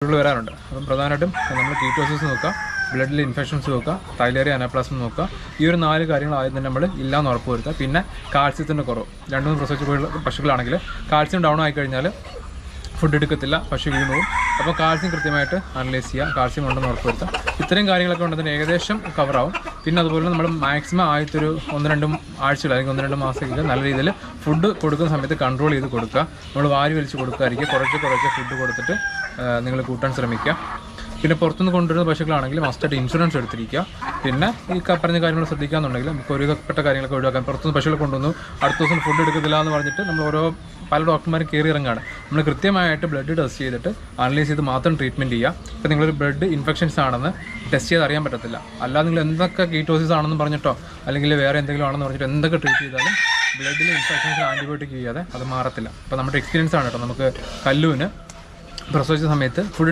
ഡൗട്ടുകൾ വരാറുണ്ട്. അപ്പം പ്രധാനമായിട്ടും നമ്മൾ കീറ്റോസിസ് നോക്കുക, ബ്ലഡിൽ ഇൻഫെക്ഷൻസ് നോക്കുക, തൈലേറിയ അനാപ്ലാസം നോക്കുക. ഈ ഒരു 4 കാര്യങ്ങൾ ആദ്യം തന്നെ നമ്മൾ ഇല്ലാന്ന് ഉറപ്പ് വരുത്തുക. പിന്നെ കാൽസ്യത്തിൻ്റെ കുറവ്. 2-3 പ്രസവിച്ച പശുക്കളാണെങ്കിൽ കാൽസ്യം ഡൗൺ ആയിക്കഴിഞ്ഞാൽ ഫുഡ് എടുക്കത്തില്ല, പശു വീണു പോകും. അപ്പോൾ കാൽസ്യം കൃത്യമായിട്ട് അനലൈസ് ചെയ്യുക, കാൽസ്യം ഉണ്ടെന്ന് ഉറപ്പ് വരുത്തുക. ഇത്രയും കാര്യങ്ങളൊക്കെ ഉണ്ടെങ്കിൽ ഏകദേശം കവറാവും. പിന്നെ അതുപോലെ നമ്മൾ മാക്സിമം ആദ്യത്തൊരു 1-2 ആഴ്ചകൾ അല്ലെങ്കിൽ 1-2 മാസത്തേക്ക് നല്ല രീതിയിൽ ഫുഡ് കൊടുക്കുന്ന സമയത്ത് കൺട്രോൾ ചെയ്ത് കൊടുക്കുക. നമ്മൾ വാരി വലിച്ച് കൊടുക്കാതിരിക്കുക. കുറച്ച് ഫുഡ് കൊടുത്തിട്ട് നിങ്ങൾ കൂട്ടാൻ ശ്രമിക്കുക. പിന്നെ പുറത്തുനിന്ന് കൊണ്ടുവരുന്ന പശുക്കളാണെങ്കിൽ മസ്റ്റായിട്ട് ഇൻഷുറൻസ് എടുത്തിരിക്കുക. പിന്നെ ഈ പറഞ്ഞ കാര്യങ്ങൾ ശ്രദ്ധിക്കാന്നുണ്ടെങ്കിൽ നമുക്ക് ഒരുപ്പെട്ട കാര്യങ്ങളൊക്കെ ഒഴിവാക്കാം. പുറത്തുനിന്ന് പശുക്കളെ കൊണ്ടുവന്നു, അടുത്ത ദിവസം ഫുഡ് എടുക്കത്തില്ല എന്ന് പറഞ്ഞിട്ട് നമ്മൾ പല ഡോക്ടർമാരും കയറി ഇറങ്ങുകയാണ്. നമ്മൾ കൃത്യമായിട്ട് ബ്ലഡ് ടെസ്റ്റ് ചെയ്തിട്ട് അനലൈസ് ചെയ്ത് മാത്രം ട്രീറ്റ്മെൻറ്റ് ചെയ്യുക. ഇപ്പോൾ നിങ്ങളൊരു ബ്ലഡ് ഇൻഫെക്ഷൻസ് ആണെന്ന് ടെസ്റ്റ് ചെയ്ത് അറിയാൻ പറ്റത്തില്ല. അല്ലാതെ നിങ്ങൾ എന്തൊക്കെ കീറ്റോസിസ് ആണെന്ന് പറഞ്ഞിട്ടോ അല്ലെങ്കിൽ വേറെ എന്തെങ്കിലും ആണെന്ന് പറഞ്ഞിട്ട് എന്തൊക്കെ ട്രീറ്റ് ചെയ്താലും ബ്ലഡിൽ ഇൻഫെക്ഷൻസ് ആൻറ്റിബയോട്ടിക് ചെയ്യാതെ അത് മാറത്തില്ല. അപ്പോൾ നമ്മുടെ എക്സ്പീരിയൻസ് ആണ് കേട്ടോ. നമുക്ക് കല്ലുവിന് പ്രസവിച്ച സമയത്ത് ഫുഡ്